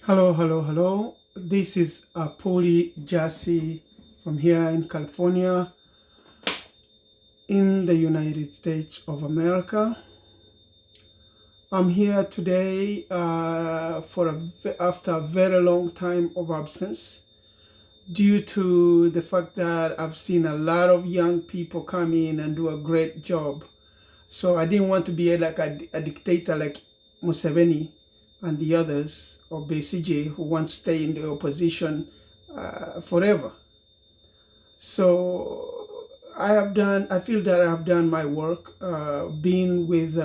Hello, hello, hello. This is Poli Jassy from here in California, in the United States of America. I'm here today after a very long time of absence due to the fact that I've seen a lot of young people come in and do a great job. So I didn't want to be like a dictator like Museveni and the others, or BCJ, who want to stay in the opposition forever. So I feel that I have done my work, being with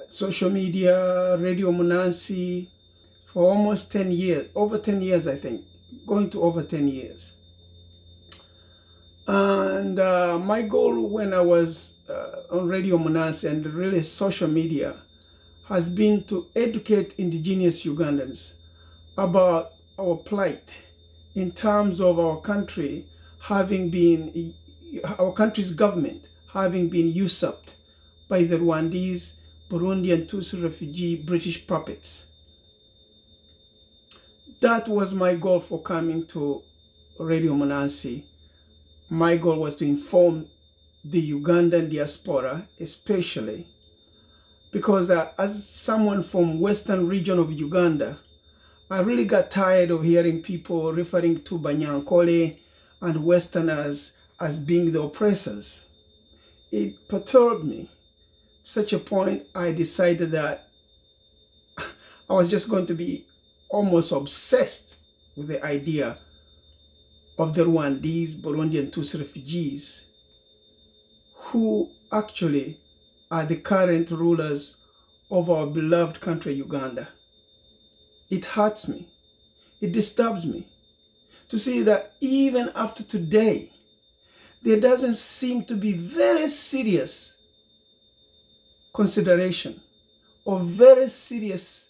social media, Radio Munansi, for almost 10 years, over 10 years, I think, going to over 10 years. And my goal when I was on Radio Munansi and really social media has been to educate Indigenous Ugandans about our plight in terms of our country's government having been usurped by the Rwandese, Burundian Troops, refugee British puppets. That was my goal for coming to Radio Munansi. My goal was to inform the Ugandan diaspora, especially because as someone from western region of Uganda, I really got tired of hearing people referring to Banyankole and Westerners as being the oppressors. It perturbed me to such a point I decided that I was just going to be almost obsessed with the idea of the Rwandese, Burundian Troops refugees who actually are the current rulers of our beloved country, Uganda. It hurts me. It disturbs me to see that even up to today, there doesn't seem to be very serious consideration or very serious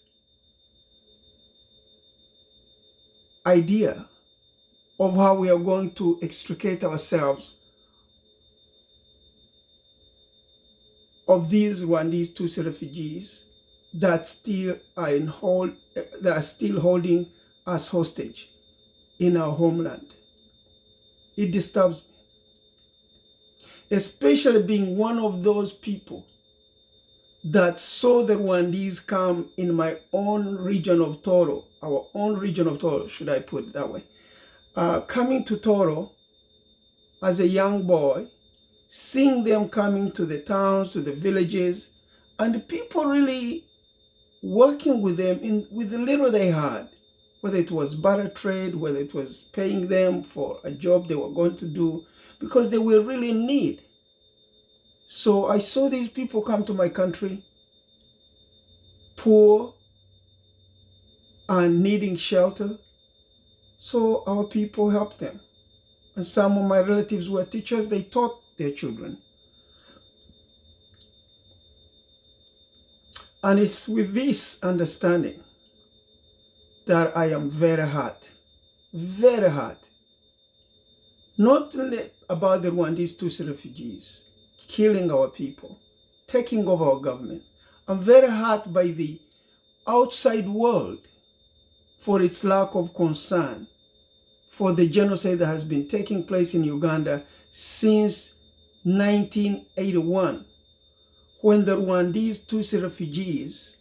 idea of how we are going to extricate ourselves of these Rwandese Tutsi refugees that are still holding us hostage in our homeland. It disturbs me, especially being one of those people that saw the Rwandese come in my own region of Toro, our own region of Toro, should I put it that way. Coming to Toro as a young boy, seeing them coming to the towns, to the villages, and the people really working with them with the little they had, whether it was barter trade, whether it was paying them for a job they were going to do, because they were really in need. So I saw these people come to my country, poor and needing shelter. So our people helped them. And some of my relatives were teachers, they taught their children. And it's with this understanding that I am very hurt. Not only about the Rwandese Tutsi refugees killing our people, taking over our government. I'm very hurt by the outside world for its lack of concern for the genocide that has been taking place in Uganda since 1981, when the Rwandese Tutsi refugees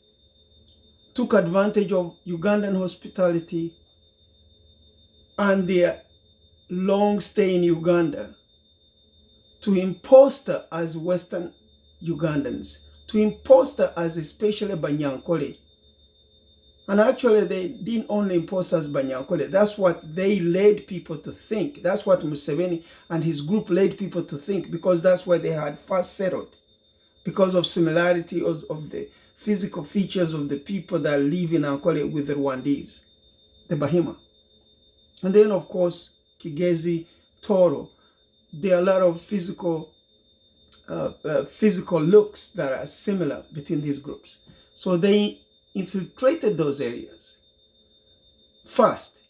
took advantage of Ugandan hospitality and their long stay in Uganda to imposter as Western Ugandans, to imposter as especially Banyankole. And actually, they didn't only impose as Banyankole. That's what they led people to think. That's what Museveni and his group led people to think, because that's where they had first settled, because of similarity of the physical features of the people that live in Ankole with the Rwandese, the Bahima. And then, of course, Kigezi, Toro. There are a lot of physical looks that are similar between these groups. So they infiltrated those areas first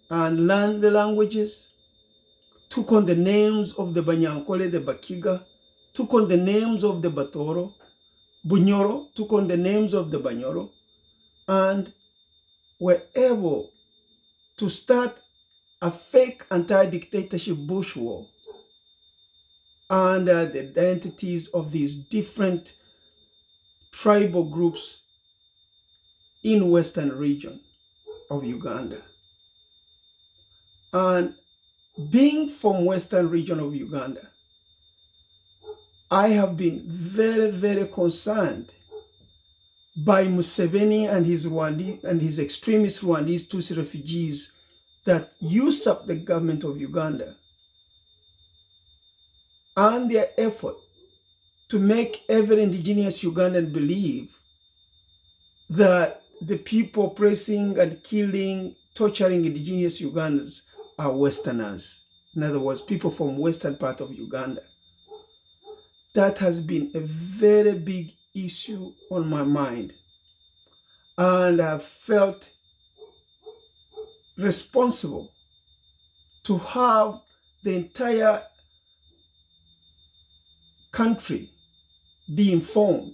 and learned the languages, took on the names of the Banyankole, the Bakiga, took on the names of the Batoro, Bunyoro, took on the names of the Banyoro, and were able to start a fake anti-dictatorship bush war under the identities of these different tribal groups in western region of Uganda. And being from western region of Uganda, I have been very, very concerned by Museveni and his extremist Rwandese Tutsi refugees that usurp the government of Uganda and their effort to make every indigenous Ugandan believe that the people oppressing and killing, torturing indigenous Ugandans are Westerners. In other words, people from western part of Uganda. That has been a very big issue on my mind. And I've felt responsible to have the entire country be informed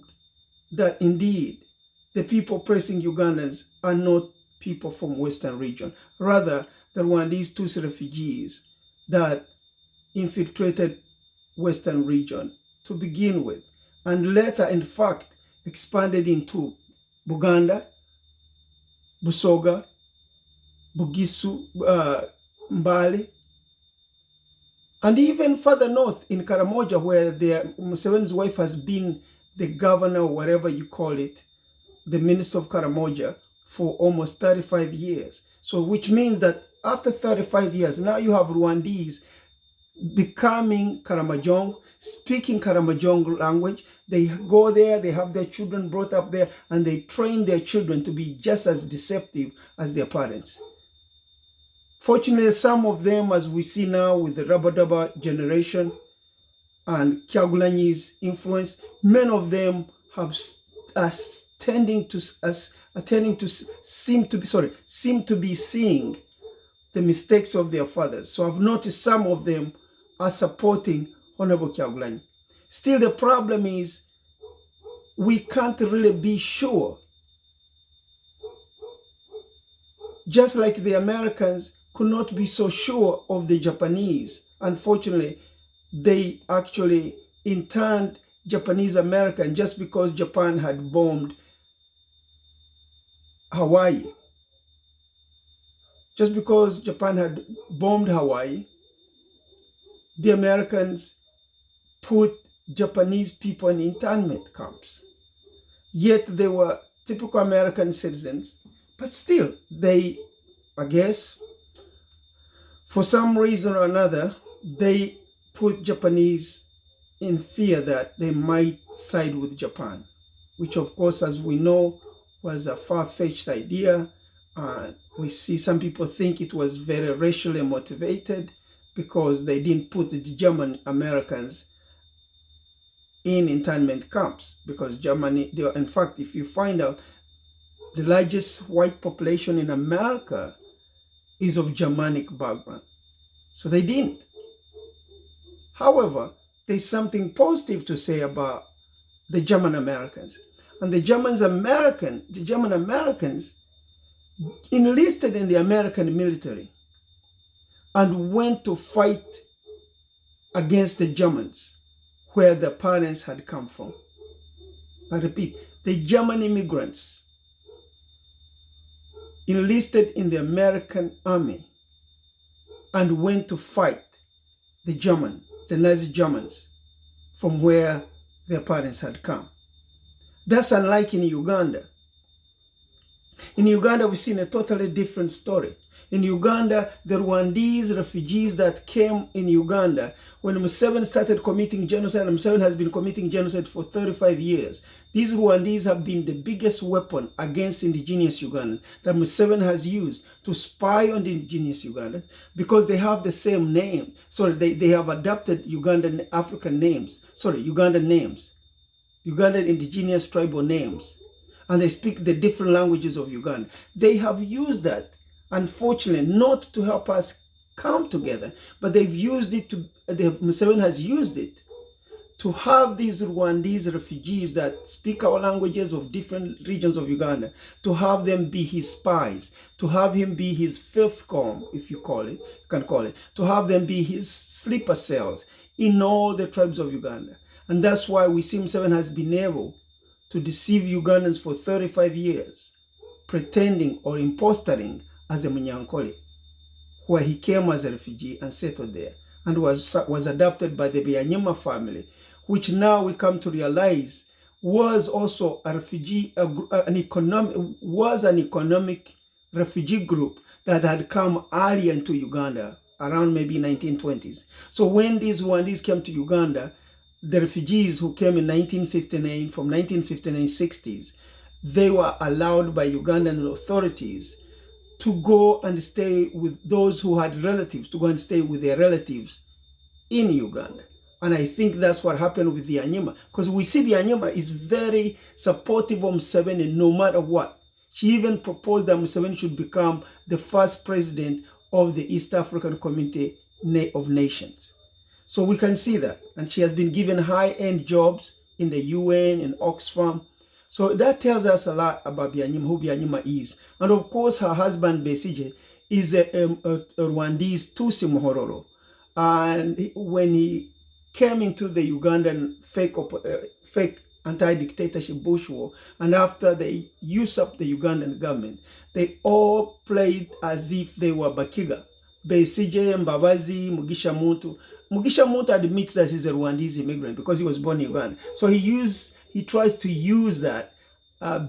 that indeed the people oppressing Ugandans are not people from western region. Rather, the Rwandese Tutsi refugees that infiltrated western region to begin with, and later, in fact, expanded into Buganda, Busoga, Bugisu, Mbale, and even further north in Karamoja, where Museveni's wife has been the governor, or whatever you call it, the minister of Karamoja, for almost 35 years. So which means that after 35 years, now you have Rwandese becoming Karamojong, speaking Karamojong language. They go there, they have their children brought up there, and they train their children to be just as deceptive as their parents. Fortunately, some of them, as we see now with the Rabadaba generation and Kyagulanyi's influence, many of them have seem to be seeing the mistakes of their fathers. So I've noticed some of them are supporting Honorable Kyagulanyi. Still, the problem is we can't really be sure. Just like the Americans could not be so sure of the Japanese. Unfortunately, they actually interned Japanese American just because Japan had bombed Hawaii. Just because Japan had bombed Hawaii, the Americans put Japanese people in internment camps. Yet they were typical American citizens, but still they, I guess, for some reason or another, they put Japanese in fear that they might side with Japan, which of course, as we know, was a far-fetched idea. We see some people think it was very racially motivated because they didn't put the German Americans in internment camps, because Germany, in fact, if you find out, the largest white population in America is of Germanic background. So they didn't. However, there's something positive to say about the German Americans. And the German Americans enlisted in the American military and went to fight against the Germans where their parents had come from. I repeat, the German immigrants enlisted in the American army and went to fight the Nazi Germans from where their parents had come. That's unlike in Uganda. In Uganda, we've seen a totally different story. In Uganda, the Rwandese refugees that came in Uganda, when Museveni started committing genocide, and Museveni has been committing genocide for 35 years, these Rwandese have been the biggest weapon against indigenous Ugandans that Museveni has used to spy on the indigenous Ugandans, because they have the same name. Sorry, they have adopted Ugandan African names. Sorry, Ugandan names. Ugandan indigenous tribal names. And they speak the different languages of Uganda. They have used that, unfortunately, not to help us come together, but they've used it Museveni has used it to have these Rwandese refugees that speak our languages of different regions of Uganda, to have them be his spies, to have him be his fifth column, if you can call it, to have them be his sleeper cells in all the tribes of Uganda. And that's why we see Museveni has been able to deceive Ugandans for 35 years, pretending or impostoring as a Munyankole, where he came as a refugee and settled there, and was adopted by the Byanyima family, which now we come to realize was also a refugee, an economic refugee group that had come earlier into Uganda around maybe 1920s. So when these Rwandese came to Uganda, the refugees who came in 1959, from 1959 60s, they were allowed by Ugandan authorities to go and stay with those who had relatives, to go and stay with their relatives in Uganda. And I think that's what happened with the Anyima, because we see the Anyima is very supportive of Museveni no matter what. She even proposed that Museveni should become the first president of the East African Community of Nations. So we can see that. And she has been given high-end jobs in the UN, in Oxfam. So that tells us a lot about Byanyima, who Byanyima is. And of course, her husband, Besigye, is a Rwandese Tutsi Muhororo. And when he came into the Ugandan fake anti-dictatorship bush war, and after they usurped the Ugandan government, they all played as if they were Bakiga. Besigye, Mbabazi, Mugisha Muntu. Mugisha Muntu admits that he's a Rwandese immigrant because he was born in Uganda. So he tries to use that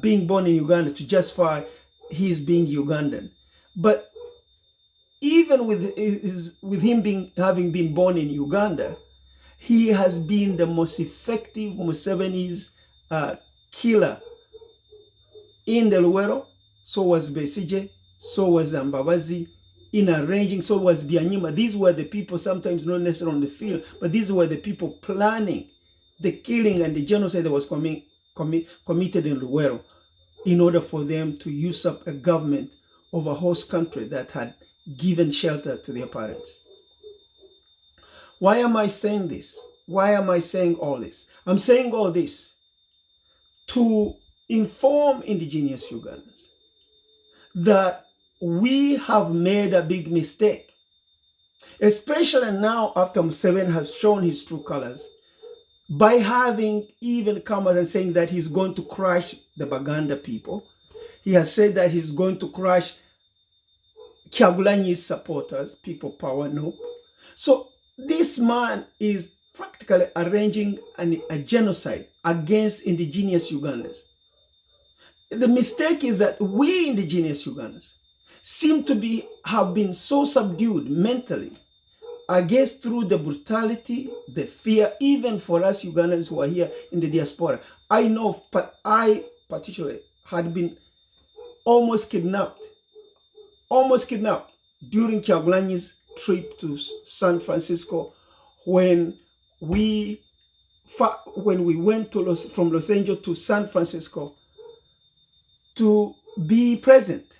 being born in Uganda to justify his being Ugandan. But even with him having been born in Uganda, he has been the most effective Museveni's killer in the Luwero. So was Besigye, so was Mbabazi, in arranging, so was Byanyima. These were the people, sometimes not necessarily on the field, but these were the people planning the killing and the genocide that was committed in Luwero in order for them to usurp a government of a host country that had given shelter to their parents. Why am I saying this? Why am I saying all this? I'm saying all this to inform indigenous Ugandans that we have made a big mistake, especially now after Museveni has shown his true colors by having even come out and saying that he's going to crush the Baganda people. He has said that he's going to crush Kyagulanyi's supporters, People Power, no. So this man is practically arranging a genocide against indigenous Ugandans. The mistake is that we indigenous Ugandans seem to have been so subdued mentally, I guess through the brutality, the fear, even for us Ugandans who are here in the diaspora. I know, but I particularly had been almost kidnapped during Kyagulanyi's trip to San Francisco when we went from Los Angeles to San Francisco to be present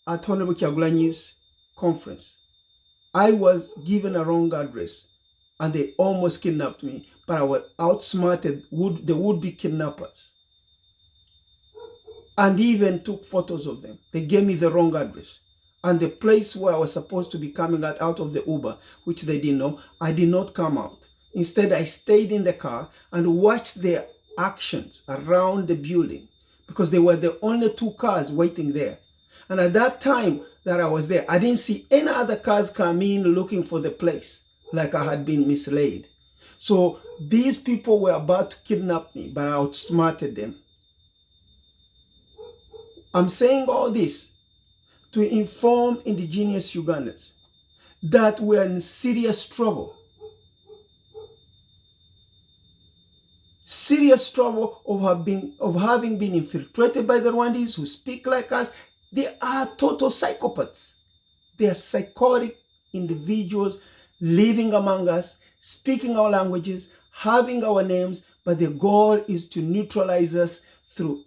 at Honorable Kyagulanyi's conference. I was given a wrong address and they almost kidnapped me, but I was outsmarted the would-be kidnappers and even took photos of them. They gave me the wrong address. And the place where I was supposed to be coming out of the Uber, which they didn't know, I did not come out. Instead, I stayed in the car and watched their actions around the building because they were the only two cars waiting there. And at that time that I was there, I didn't see any other cars come in looking for the place, like I had been misled. So these people were about to kidnap me, but I outsmarted them. I'm saying all this to inform indigenous Ugandans that we are in serious trouble. Serious trouble of having been infiltrated by the Rwandese who speak like us. They are total psychopaths. They are psychotic individuals living among us, speaking our languages, having our names, but their goal is to neutralize us through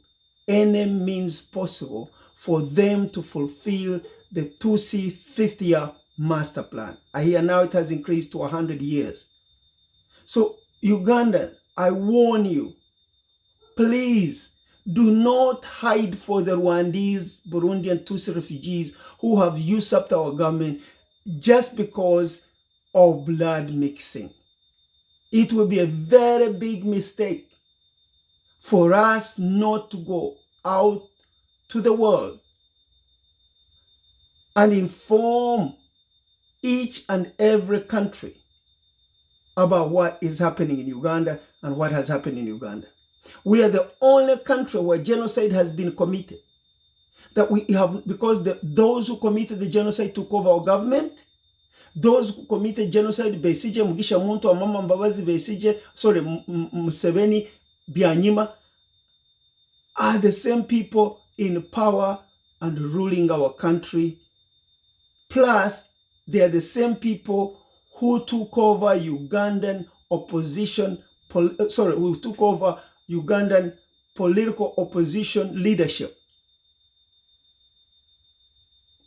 any means possible for them to fulfill the Tutsi 50-year master plan. I hear now it has increased to 100 years. So Uganda, I warn you, please do not hide for the Rwandese, Burundian Tutsi refugees who have usurped our government just because of blood mixing. It will be a very big mistake for us not to go out to the world and inform each and every country about what is happening in Uganda and what has happened in Uganda. We are the only country where genocide has been committed. That we have, because those who committed the genocide took over our government. Those who committed genocide, Besigye, Mugisha Muntu, Amama Mbabazi, Besigye, Museveni, Byanyima, are the same people in power and ruling our country. Plus, they are the same people who took over Ugandan opposition, who took over Ugandan political opposition leadership.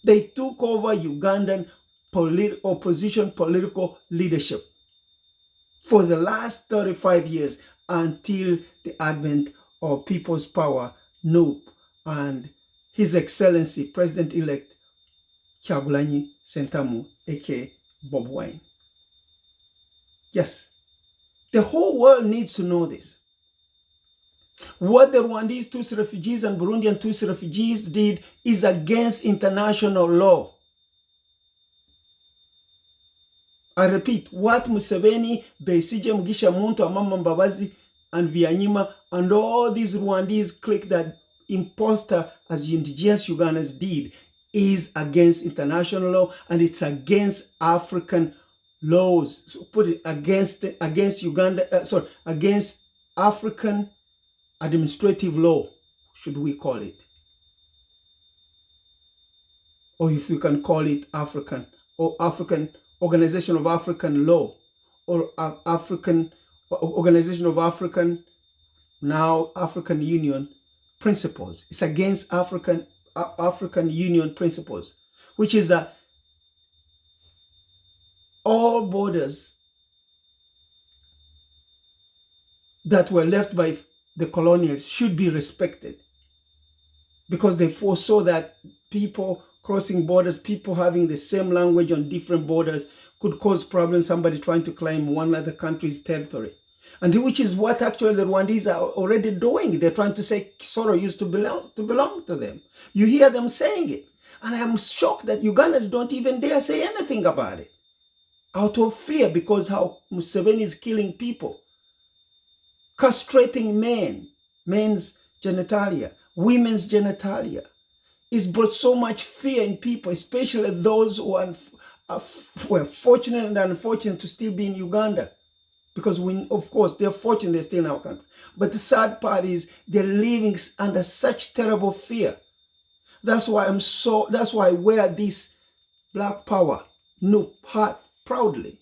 They took over Ugandan opposition political leadership for the last 35 years until the advent of People's Power, NUP, and His Excellency President-elect Kyagulanyi Ssentamu, aka Bob Wine. Yes, the whole world needs to know this. What the Rwandese Tutsi refugees and Burundian Tutsi refugees did is against international law. I repeat, what Museveni, Besigye, Mugisha Muntu, Amama Mbabazi, and Byanyima, and all these Rwandese clique that imposter as Indigenous Ugandans did is against international law, and it's against African laws. So put it against Uganda, against African administrative law, should we call it? Or if you can call it African, or African Organization of African Law, or African Organization of African, now African Union principles. It's against African Union principles, which is that all borders that were left by the colonials should be respected, because they foresaw that people crossing borders, people having the same language on different borders could cause problems, somebody trying to claim one other country's territory. And which is what actually the Rwandese are already doing. They're trying to say Kisoro used to belong to them. You hear them saying it. And I'm shocked that Ugandans don't even dare say anything about it, out of fear, because how Museveni is killing people, castrating men's genitalia, women's genitalia. It's brought so much fear in people, especially those who were fortunate and unfortunate to still be in Uganda. Because of course, they're fortunate they're still in our country. But the sad part is they're living under such terrible fear. That's why I wear this Black Power NUP hat proudly.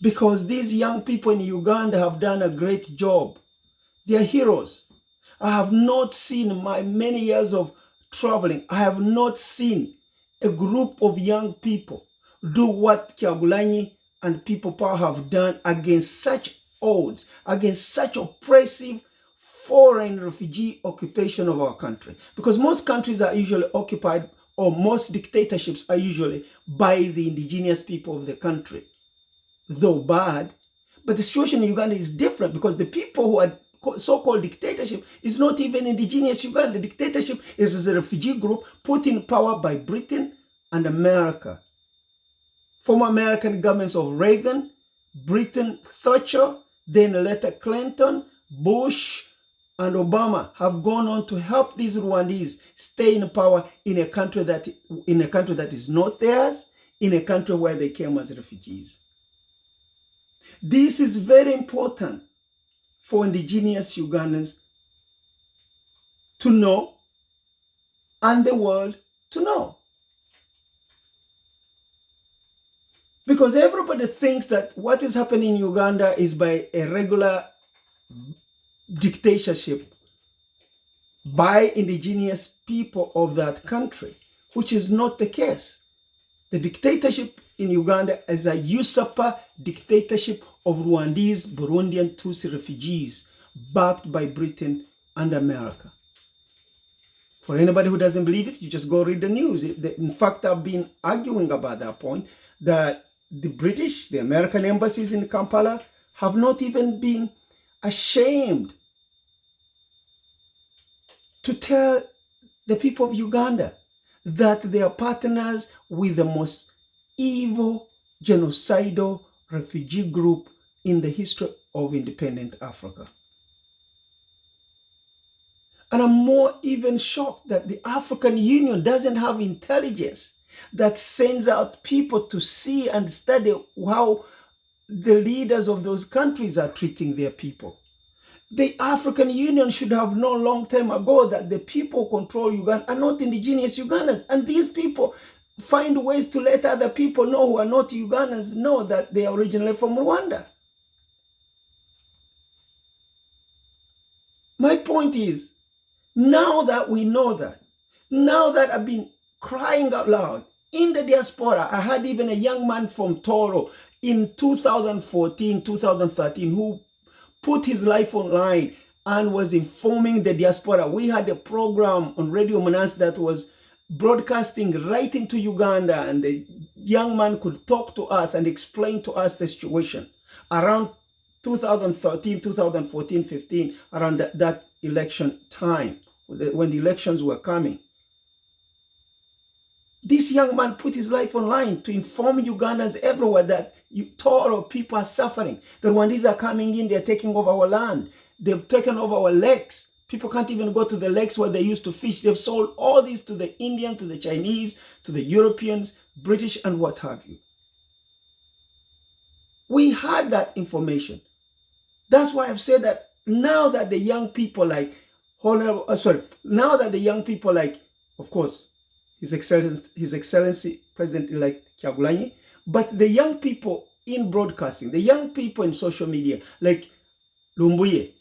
Because these young people in Uganda have done a great job. They're heroes. I have not seen, in my many years of traveling, I have not seen a group of young people do what Kyagulanyi and People Power have done against such odds, against such oppressive foreign refugee occupation of our country. Because most countries are usually occupied, or most dictatorships are usually by the indigenous people of the country. Though bad, but the situation in Uganda is different, because the people who are so-called dictatorship is not even indigenous Uganda. The dictatorship is a refugee group put in power by Britain and America. Former American governments of Reagan, Britain, Thatcher, then later Clinton, Bush, and Obama have gone on to help these Rwandese stay in power in a country that is not theirs, in a country where they came as refugees. This is very important for indigenous Ugandans to know, and the world to know. Because everybody thinks that what is happening in Uganda is by a regular dictatorship by indigenous people of that country, which is not the case. The dictatorship in Uganda is a usurper dictatorship of Rwandese, Burundian Tutsi refugees backed by Britain and America. For anybody who doesn't believe it, you just go read the news. In fact, I've been arguing about that point, that the British, the American embassies in Kampala have not even been ashamed to tell the people of Uganda that they are partners with the most evil, genocidal refugee group in the history of independent Africa. And I'm more even shocked that the African Union doesn't have intelligence that sends out people to see and study how the leaders of those countries are treating their people. The African Union should have known long time ago that the people who control Uganda are not indigenous Ugandans. And these people find ways to let other people know who are not Ugandans know that they are originally from Rwanda. My point is, now that we know that, now that I've been crying out loud in the diaspora, I had even a young man from Toro in 2014, 2013, who put his life online and was informing the diaspora. We had a program on Radio Monansi that was broadcasting right into Uganda, and the young man could talk to us and explain to us the situation around 2013, 2014, 15, around that election time, when the elections were coming. This young man put his life online to inform Ugandans everywhere that Toro people are suffering. The Rwandese are coming in, they're taking over our land. They've taken over our lakes. People can't even go to the lakes where they used to fish. They've sold all this to the Indians, to the Chinese, to the Europeans, British, and what have you. We had that information. That's why I've said that now that the young people like, now that the young people like, of course, His Excellency President-elect Kyagulanyi, but the young people in broadcasting, the young people in social media, like Lumbuye,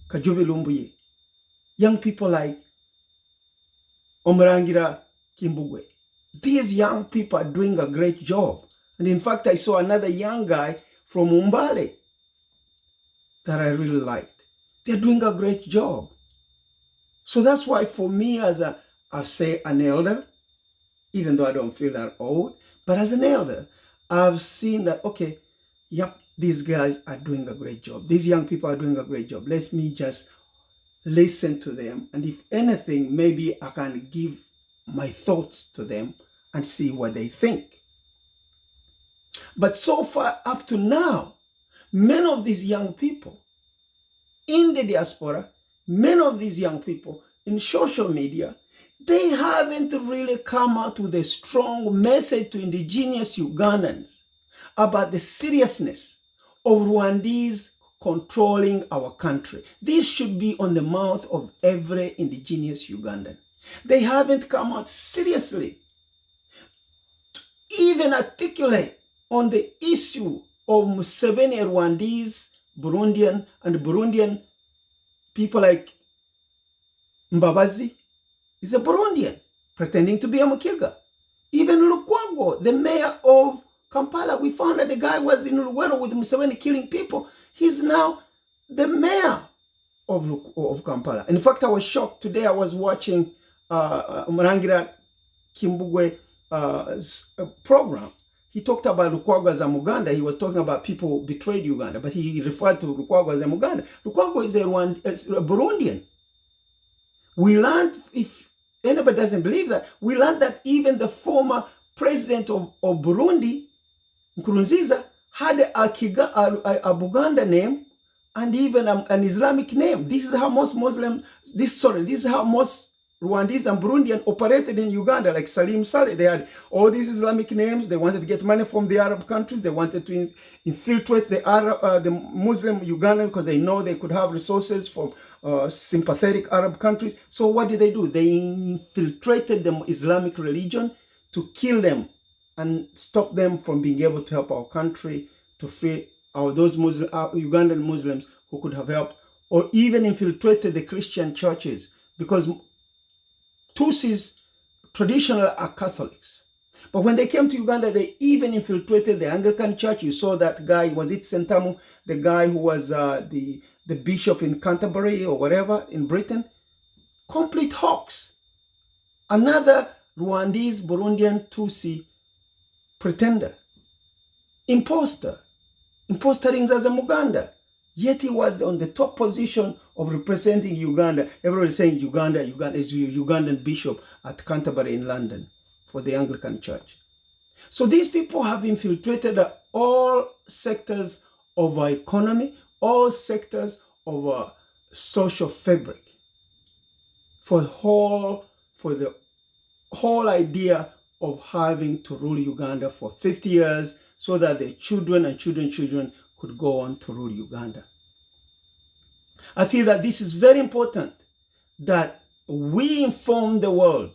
Kajubi Lumbuye, young people like Omurangira Kimbugwe, these young people are doing a great job. And in fact, I saw another young guy from Umbale that I really liked. They're doing a great job. So that's why for me as I'll say an elder, even though I don't feel that old, but as an elder, I've seen that, okay, yep, these guys are doing a great job. These young people are doing a great job. Let me just listen to them. And if anything, maybe I can give my thoughts to them and see what they think. But so far up to now, many of these young people in the diaspora, many of these young people in social media, they haven't really come out with a strong message to indigenous Ugandans about the seriousness of Rwandese controlling our country. This should be on the mouth of every indigenous Ugandan. They haven't come out seriously to even articulate on the issue of Museveni Rwandese, Burundian, and Burundian people like Mbabazi is a Burundian pretending to be a Mukiga. Even Lukwago, the mayor of Kampala, we found that the guy was in Luwero with Museveni killing people. He's now the mayor of Kampala. In fact, I was shocked today. I was watching Murangira Kimbugwe program. He talked about Lukwago as a Muganda. He was talking about people who betrayed Uganda, but he referred to Lukwago as a Muganda. Lukwago is a Burundian. We learned, if anybody doesn't believe that, we learned that even the former president of Burundi, Nkurunziza, had a Buganda name and even an Islamic name. This is how most this is how most Rwandese and Burundian operated in Uganda, like Salim Saleh. They had all these Islamic names. They wanted to get money from the Arab countries. They wanted to infiltrate the Muslim Uganda because they know they could have resources from sympathetic Arab countries. So what did they do? They infiltrated the Islamic religion to kill them and stop them from being able to help our country to free those Ugandan Muslims who could have helped, or even infiltrated the Christian churches, because Tutsis traditionally are Catholics. But when they came to Uganda, they even infiltrated the Anglican church. You saw that guy, was it Sentamu, the guy who was the bishop in Canterbury or whatever in Britain? Complete hoax. Another Rwandese, Burundian, Tutsi pretender. Imposter. Impostering as a Muganda. Yet he was on the top position of representing Uganda. Everybody saying Uganda is Ugandan bishop at Canterbury in London for the Anglican Church. So these people have infiltrated all sectors of our economy, all sectors of our social fabric for the whole idea of having to rule Uganda for 50 years so that their children and children could go on to rule Uganda. I feel that this is very important, that we inform the world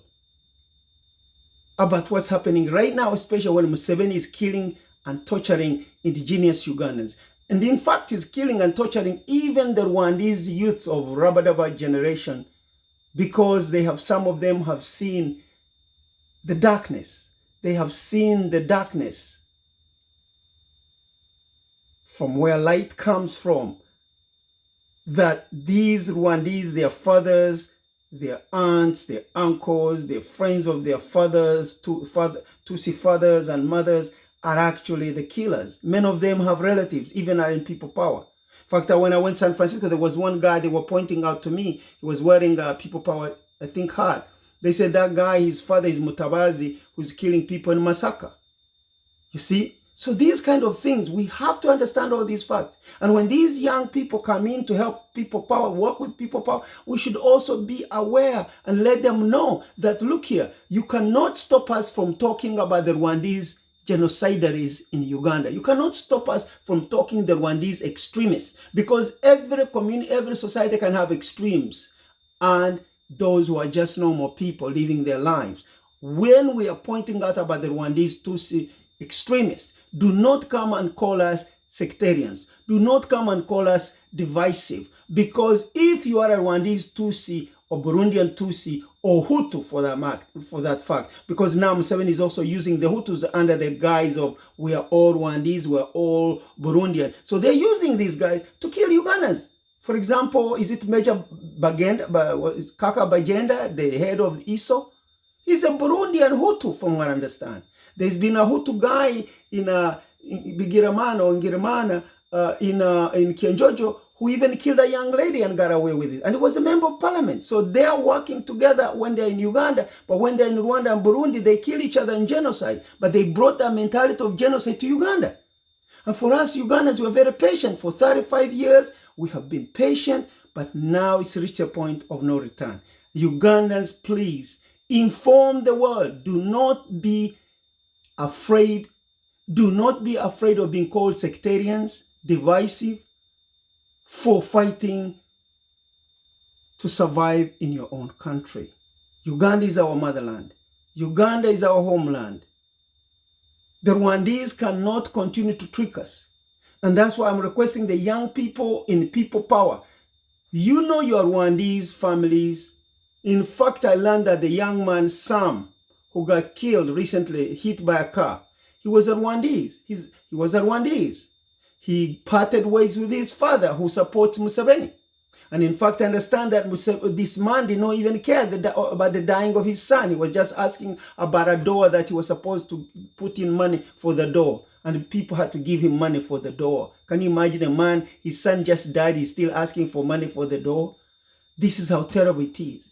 about what's happening right now, especially when Museveni is killing and torturing indigenous Ugandans. And in fact, he's killing and torturing even the Rwandese youths of Rabadaba generation, because some of them have seen the darkness. They have seen the darkness from where light comes from. That these Rwandese, their fathers, their aunts, their uncles, their friends of their fathers, Tutsi fathers and mothers, are actually the killers. Many of them have relatives, even are in people power. In fact, when I went to San Francisco, there was one guy they were pointing out to me. He was wearing a people power, I think, hat. They said that guy, his father is Mutabazi, who's killing people in Masaka. You see? So these kind of things, we have to understand all these facts. And when these young people come in to help people power, work with people power, we should also be aware and let them know that, look here, you cannot stop us from talking about the Rwandese genocidaries in Uganda. You cannot stop us from talking the Rwandese extremists, because every community, every society can have extremes and those who are just normal people living their lives. When we are pointing out about the Rwandese Tutsi extremists, do not come and call us sectarians. Do not come and call us divisive. Because if you are a Rwandese Tutsi or Burundian Tutsi or Hutu for that fact, because now Museveni is also using the Hutus under the guise of we are all Rwandese, we are all Burundian. So they're using these guys to kill Ugandans. For example, is it Major Kaka Bagenda, the head of ISO? He's a Burundian Hutu, from what I understand. There's been a Hutu guy in Bigiramana or Ngirimana in Kienjojo who even killed a young lady and got away with it. And he was a member of parliament. So they are working together when they're in Uganda, but when they're in Rwanda and Burundi, they kill each other in genocide. But they brought that mentality of genocide to Uganda. And for us Ugandans, we are very patient. For 35 years, we have been patient, but now it's reached a point of no return. Ugandans, please inform the world. Do not be afraid. Do not be afraid of being called sectarians, divisive, for fighting to survive in your own country. Uganda is our motherland. Uganda is our homeland. The Rwandese cannot continue to trick us. And that's why I'm requesting the young people in people power. You know your Rwandese families. In fact, I learned that the young man, Sam, who got killed recently, hit by a car, he was a Rwandese. He was a Rwandese. He parted ways with his father, who supports Museveni. And in fact, I understand that this man did not even care about the dying of his son. He was just asking about a door that he was supposed to put in money for the door. And people had to give him money for the door. Can you imagine a man, his son just died, he's still asking for money for the door? This is how terrible it is.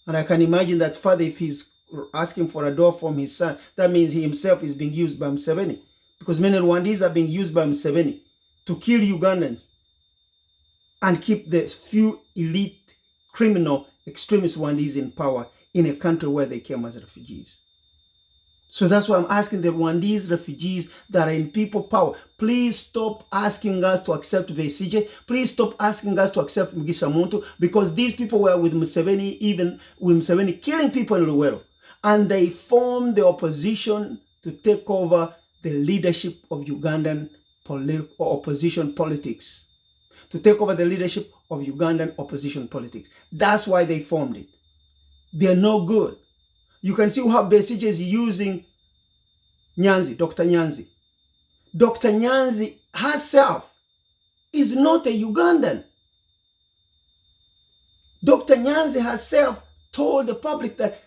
And I can imagine that father, if he's asking for a door from his son, that means he himself is being used by Museveni. Because many Rwandese are being used by Museveni to kill Ugandans and keep the few elite criminal extremist Rwandese in power in a country where they came as refugees. So that's why I'm asking the Rwandese refugees that are in people power, please stop asking us to accept Besigye. Please stop asking us to accept Mugisha Muntu, because these people were with Museveni, even with Museveni killing people in Luwero. And they formed the opposition to take over the leadership of Ugandan opposition politics. To take over the leadership of Ugandan opposition politics. That's why they formed it. They're no good. You can see how Besigye is using Nyanzi, Dr. Nyanzi. Dr. Nyanzi herself is not a Ugandan. Dr. Nyanzi herself told the public that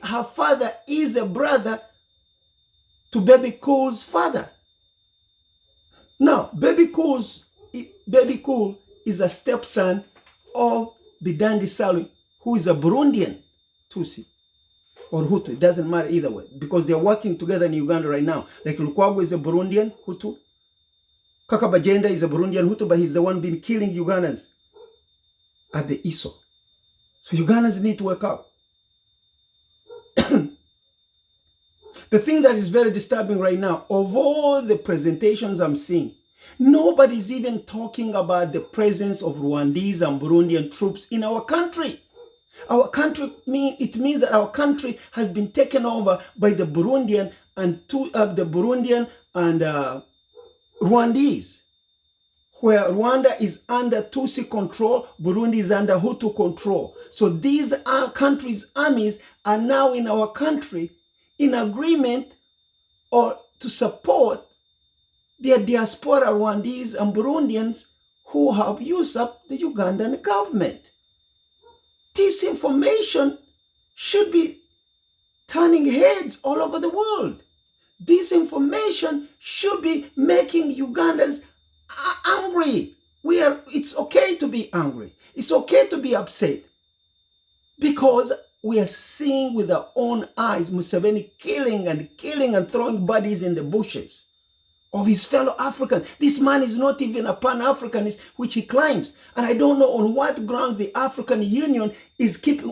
her father is a brother to Baby Cool's father. Now, Baby Cool is a stepson of the Dandy Salwi, who is a Burundian Tutsi or Hutu. It doesn't matter either way, because they're working together in Uganda right now. Like Lukwago is a Burundian Hutu. Kaka Bajenda is a Burundian Hutu, but he's the one been killing Ugandans at the ISO. So Ugandans need to work out. The thing that is very disturbing right now, of all the presentations I'm seeing, nobody's even talking about the presence of Rwandese and Burundian troops in our country. Our country, it means that our country has been taken over by the Burundian and Rwandese, where Rwanda is under Tutsi control, Burundi is under Hutu control. So these countries' armies are now in our country in agreement or to support their diaspora Rwandese and Burundians who have usurped the Ugandan government. This information should be turning heads all over the world. This information should be making Ugandans angry. It's okay to be angry. It's okay to be upset, because we are seeing with our own eyes Museveni killing and throwing bodies in the bushes of his fellow Africans. This man is not even a Pan-Africanist, which he claims. And I don't know on what grounds the African Union is keeping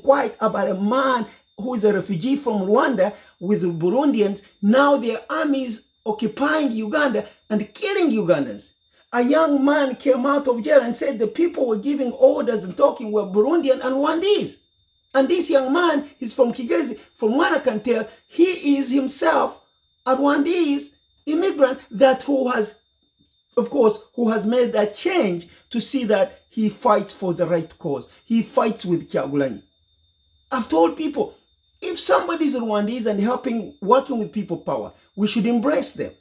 quiet about a man who is a refugee from Rwanda with the Burundians. Now their armies occupying Uganda and killing Ugandans. A young man came out of jail and said the people were giving orders and talking were Burundian and Rwandese. And this young man is from Kigezi. From what I can tell, he is himself a Rwandese immigrant who has made that change to see that he fights for the right cause. He fights with Kyagulanyi. I've told people, if somebody is Rwandese and working with people power, we should embrace them.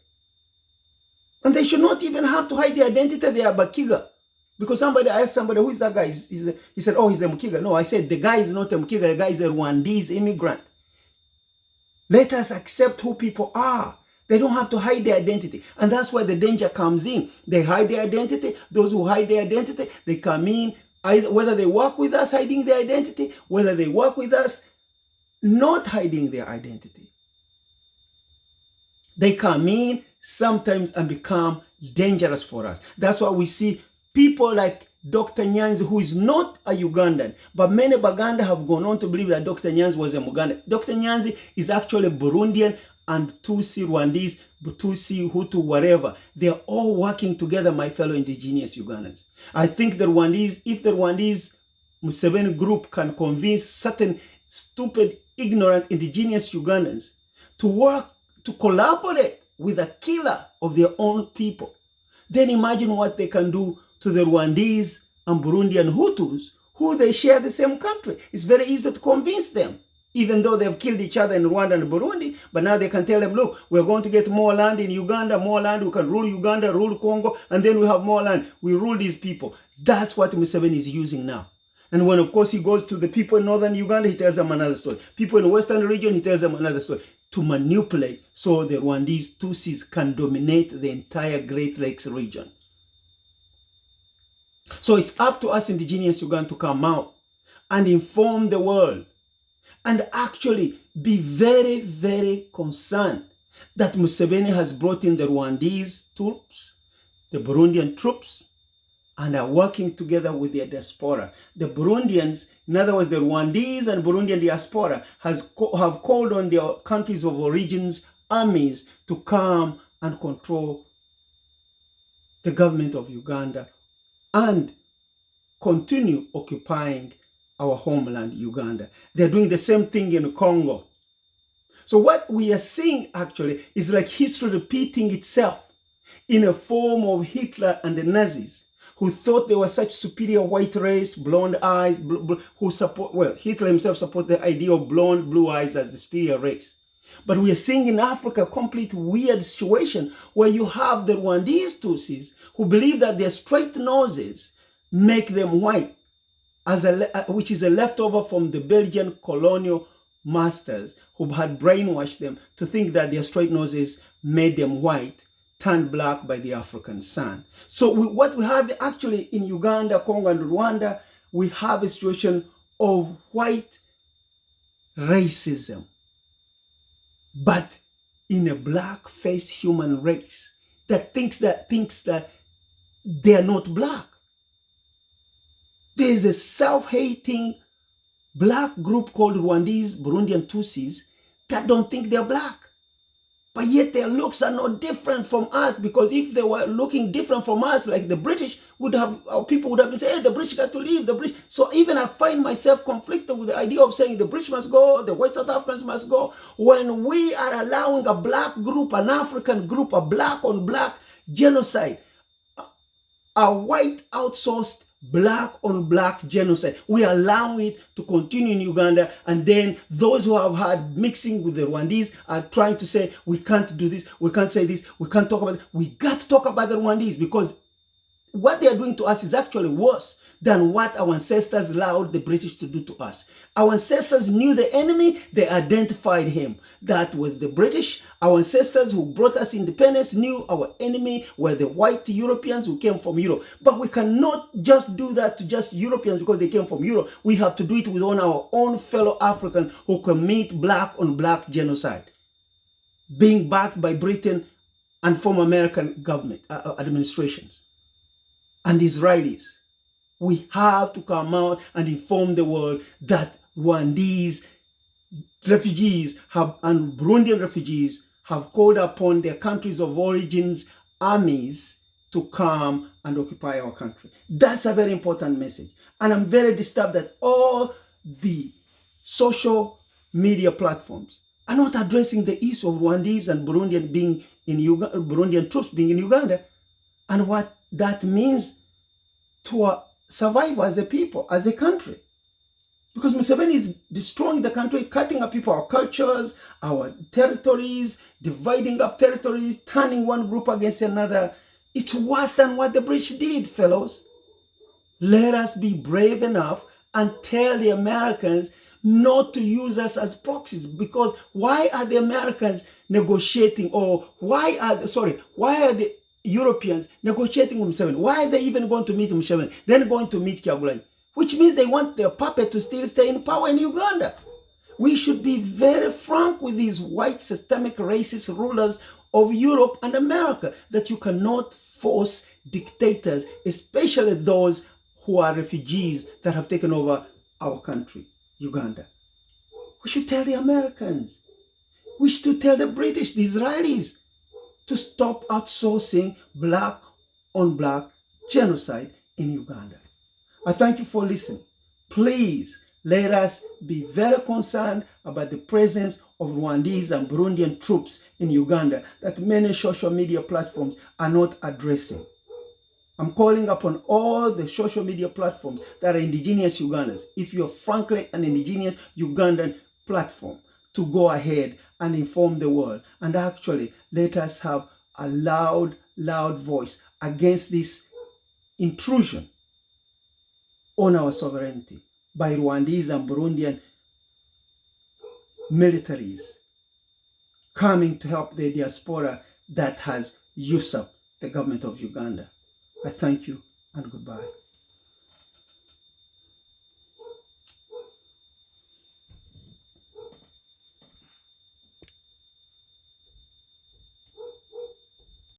And they should not even have to hide their identity. They are Bakiga. Because I asked somebody, who is that guy? He said, oh, he's a Mukiga. No, I said, the guy is not a Mukiga. The guy is a Rwandese immigrant. Let us accept who people are. They don't have to hide their identity. And that's where the danger comes in. They hide their identity. Those who hide their identity, they come in, whether they work with us hiding their identity, whether they work with us not hiding their identity. They come in sometimes and become dangerous for us. That's why we see people like Dr. Nyanzi, who is not a Ugandan, but many Baganda have gone on to believe that Dr. Nyanzi was a Mugandan. Dr. Nyanzi is actually Burundian and Tutsi, Rwandese, Tutsi, Hutu, whatever. They are all working together, my fellow indigenous Ugandans. I think if the Rwandese Museveni group can convince certain stupid, ignorant indigenous Ugandans to work, to collaborate with a killer of their own people, then imagine what they can do to the Rwandese and Burundian Hutus, who they share the same country. It's very easy to convince them, even though they've killed each other in Rwanda and Burundi. But now they can tell them, look, we're going to get more land in Uganda, more land. We can rule Uganda, rule Congo, and then we have more land. We rule these people. That's what Museveni is using now. And when, of course, he goes to the people in northern Uganda, he tells them another story. People in the western region, he tells them another story. To manipulate so the Rwandese Tutsis can dominate the entire Great Lakes region. So it's up to us indigenous Uganda to come out and inform the world and actually be very, very concerned that Museveni has brought in the Rwandese troops, the Burundian troops, and are working together with their diaspora. The Burundians, in other words, the Rwandese and Burundian diaspora have called on their countries of origins armies to come and control the government of Uganda and continue occupying our homeland, Uganda. They're doing the same thing in Congo. So what we are seeing actually is like history repeating itself in a form of Hitler and the Nazis, who thought they were such superior white race, blonde eyes, who support, well, Hitler himself supported the idea of blonde, blue eyes as the superior race. But we are seeing in Africa a complete weird situation where you have the Rwandese Tutsis who believe that their straight noses make them white, which is a leftover from the Belgian colonial masters who had brainwashed them to think that their straight noses made them white, turned black by the African sun. So what we have actually in Uganda, Congo, and Rwanda, we have a situation of white racism, but in a black-faced human race that thinks that they are not black. There is a self-hating black group called Rwandese Burundian Troops that don't think they're black. But yet their looks are not different from us, because if they were looking different from us, like the British our people would have been saying, hey, the British got to leave, the British. So even I find myself conflicted with the idea of saying the British must go, the white South Africans must go, when we are allowing a black group, an African group, a black on black genocide, a white outsourced black on black genocide. We allow it to continue in Uganda, and then those who have had mixing with the Rwandese are trying to say, we can't do this, we can't say this, we can't talk about it. We got to talk about the Rwandese, because what they are doing to us is actually worse than what our ancestors allowed the British to do to us. Our ancestors knew the enemy, they identified him. That was the British. Our ancestors who brought us independence knew our enemy were the white Europeans who came from Europe. But we cannot just do that to just Europeans because they came from Europe. We have to do it with our own fellow Africans who commit black on black genocide, being backed by Britain and former American government administrations and the Israelis. We have to come out and inform the world that Rwandese refugees and Burundian refugees have called upon their countries of origins armies to come and occupy our country. That's a very important message. And I'm very disturbed that all the social media platforms are not addressing the issue of Rwandese and Burundian troops being in Uganda, and what that means to survive as a people, as a country. Because Museveni is destroying the country, cutting up people, our cultures, our territories, dividing up territories, turning one group against another. It's worse than what the British did, fellows. Let us be brave enough and tell the Americans not to use us as proxies. Because why are the Americans negotiating, or why are the Europeans negotiating with Museveni? Why are they even going to meet Museveni? Then going to meet Kyagulanyi, which means they want their puppet to still stay in power in Uganda. We should be very frank with these white systemic racist rulers of Europe and America that you cannot force dictators, especially those who are refugees that have taken over our country, Uganda. We should tell the Americans. We should tell the British, the Israelis, to stop outsourcing black on black genocide in Uganda. I thank you for listening. Please let us be very concerned about the presence of Rwandese and Burundian troops in Uganda that many social media platforms are not addressing. I'm calling upon all the social media platforms that are Indigenous Ugandans, if you're frankly an Indigenous Ugandan platform, to go ahead and inform the world, and actually let us have a loud voice against this intrusion on our sovereignty by Rwandese and Burundian militaries coming to help the diaspora that has usurped the government of Uganda. I thank you and goodbye.